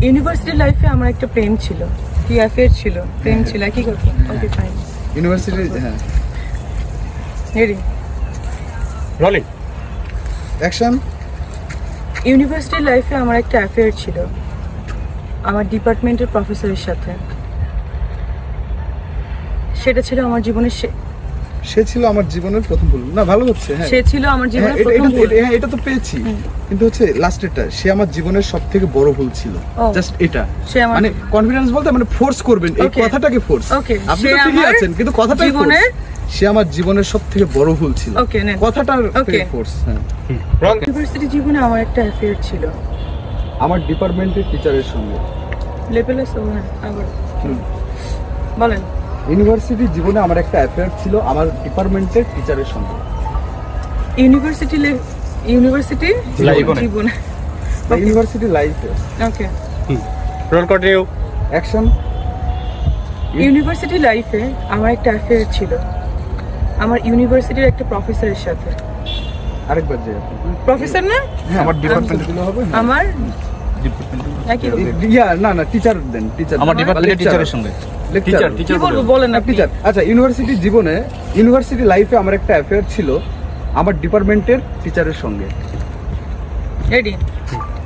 University লাইফে আমার একটা প্রেম ছিল, কি অ্যাফেয়ার ছিল, প্রেম ছিল, একই কথা। Okay fine. ইউনিভার্সিটি, হ্যাঁ রেডি, রোলিং, অ্যাকশন। ইউনিভার্সিটি লাইফে আমার একটা অ্যাফেয়ার ছিল আমার ডিপার্টমেন্টের প্রফেসরের সাথে। সেটা ছিল আমার জীবনের সে ছিল আমার জীবনের প্রথম ভুল। না, ভালো হচ্ছে। হ্যাঁ, সে ছিল আমার জীবনের প্রথম ভুল। হ্যাঁ, এটা তো পেয়েছি, কিন্তু হচ্ছে লাস্টেরটা, সে আমার জীবনের সবথেকে বড় ভুল ছিল। জাস্ট এটা, মানে কনফিডেন্স বলতে মানে ফোর্স করবেন এই কথাটাকে, ফোর্স। আপনি তো ঠিকই আছেন, কিন্তু কথাটাই ফোর্স। সে আমার জীবনের সবথেকে বড় ভুল ছিল, কথাটার ফোর্স। হ্যাঁ, ইউনিভার্সিটি জীবনে আমার একটা অ্যাফেয়ার ছিল আমার ডিপার্টমেন্টের টিচারের সঙ্গে। লেভেলেস আবার বলেন। ইউনিভার্সিটি জীবনে আমার একটা অ্যাফেয়ার ছিল আমার ডিপার্টমেন্টের টিচারের সঙ্গে। ইউনিভার্সিটি জীবনে, ইউনিভার্সিটি লাইফে। ওকে, রোল কন্টিনিউ, অ্যাকশন। ইউনিভার্সিটি লাইফে আমার একটা অ্যাফেয়ার ছিল আমার ইউনিভার্সিটির একটা প্রফেসরের সাথে। আরেকবার যে প্রফেসর না, আমার ডিপার্টমেন্টে দিলে হবে। আমার না টিচার দেন, টিচার আমার ডিপার্টমেন্টের টিচারের সঙ্গে। কি বলবো বলেন না, টিচার। আচ্ছা, ইউনিভার্সিটি জীবনে, ইউনিভার্সিটি লাইফে আমার একটা অ্যাফেয়ার ছিল আমার ডিপার্টমেন্টের টিচারের সঙ্গে। Ready,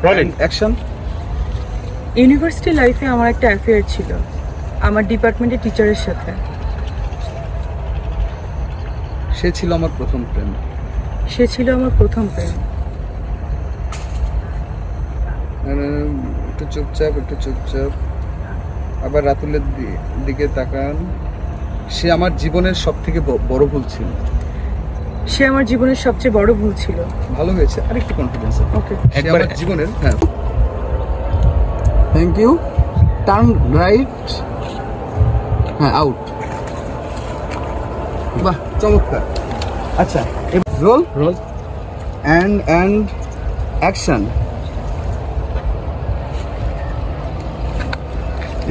rolling, action. ইউনিভার্সিটি লাইফে আমার একটা অ্যাফেয়ার ছিল আমার ডিপার্টমেন্টের টিচারের সাথে। সে ছিল আমার প্রথম প্রেম। সে ছিল আমার প্রথম প্রেম। একটু চুপচাপ, একটু চুপচাপ, আবার রাতুলের দিকে তাকান। সে আমার জীবনের সবথেকে বড় ভুল ছিল। সে আমার জীবনের সবচেয়ে বড় ভুল ছিল। ভালো হয়েছে, আরেকটু কনফিডেন্স। ওকে, একবার জীবনের, হ্যাঁ, থ্যাংক ইউ। টার্ন রাইট, হ্যাঁ, আউট। বাহ, চমৎকার। আচ্ছা, রোল অ্যান্ড অ্যাকশন।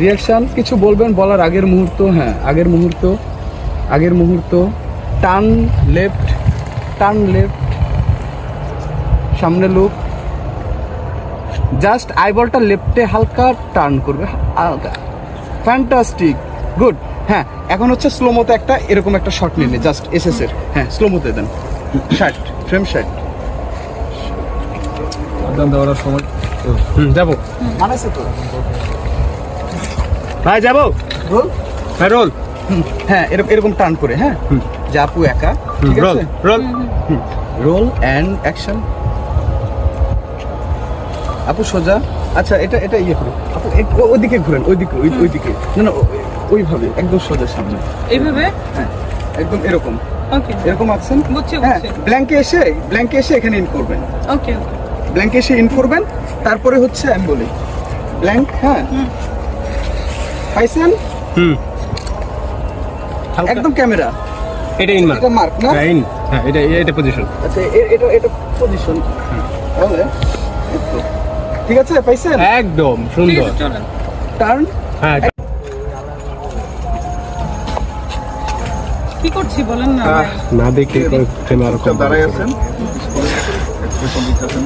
রিয়াকশন, কিছু বলবেন, বলার আগের মুহূর্ত। হ্যাঁ, আগের মুহূর্ত। টার্ন লেফট, সামনে লুক। জাস্ট আইবলটা লেফটে হালকা টার্ন করবে, ফ্যান্টাস্টিক, গুড। হ্যাঁ, এখন হচ্ছে স্লোমোতে একটা এরকম একটা শট নিলে, জাস্ট এসএস এর। হ্যাঁ, স্লোমোতে দেন। Shot, frame shot. দেওয়ার সময় যাবো, মানাছে তো ভাই, যাবো। রোল, হ্যাঁ, রোল। হ্যাঁ, এরকম টার্ন করে। হ্যাঁ, যে আপু একা, ঠিক আছে। Roll and action. আপু সোজা। আচ্ছা, এটা ইয়ে করে আপু ওইদিকে ঘুরেন, ওইদিকে না, ওইভাবে একদম সোজা সামনে, এইভাবে। হ্যাঁ, একদম এরকম। ওকে, এরকম আছেন। হ্যাঁ, ব্ল্যাঙ্কে এসে এখানে ইন করবেন। ওকে, ব্ল্যাঙ্কে এসে ইন করবেন, তারপরে হচ্ছে আমি বলি ব্ল্যাঙ্ক। হ্যাঁ, পাইছেন? একদম ক্যামেরা, এটা ইন মার্ক, এটা মার্ক না? হ্যাঁ, ইন। হ্যাঁ, এটা পজিশন। আচ্ছা, এটা পজিশন। তাহলে ঠিক আছে, পাইছেন? একদম সুন্দর। টার্ন। হ্যাঁ, কি করছি বলেন না। না দেখে ফ্রেমে আরো কম দাঁড়ায় আছেন, এক্সপ্রেশন দিতেছেন,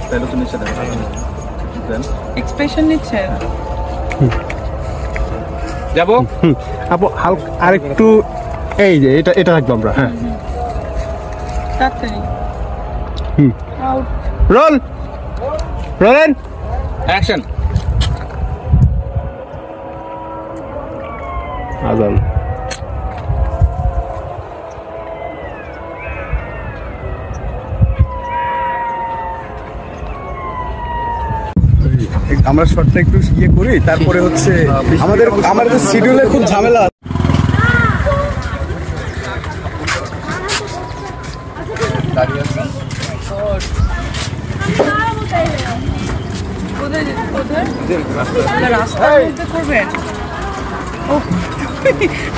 তাহলে তো নিচে দেন, এক্সপ্রেশন নিচ্ছে। যাবো। আপু হালকা আরেকটু, এই যে এটা রাখবো আমরা। হ্যাঁ, তাড়াতাড়ি। Out, roll action. আজান। আমরা শর্টটা একটু ইয়ে করি, তারপরে হচ্ছে আমাদের শিডিউলে খুব ঝামেলা।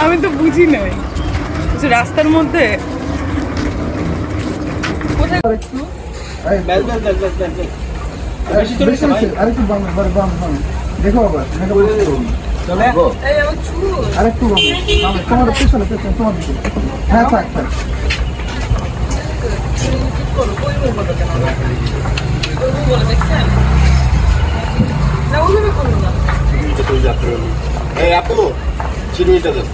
আমি তো বুঝি নাই রাস্তার মধ্যে কোথায়। দেখো আবার আরেকটু তোমার পেছনে তোমার দিকে। হ্যাঁ, থাক। এই আপু চিনিটা দেন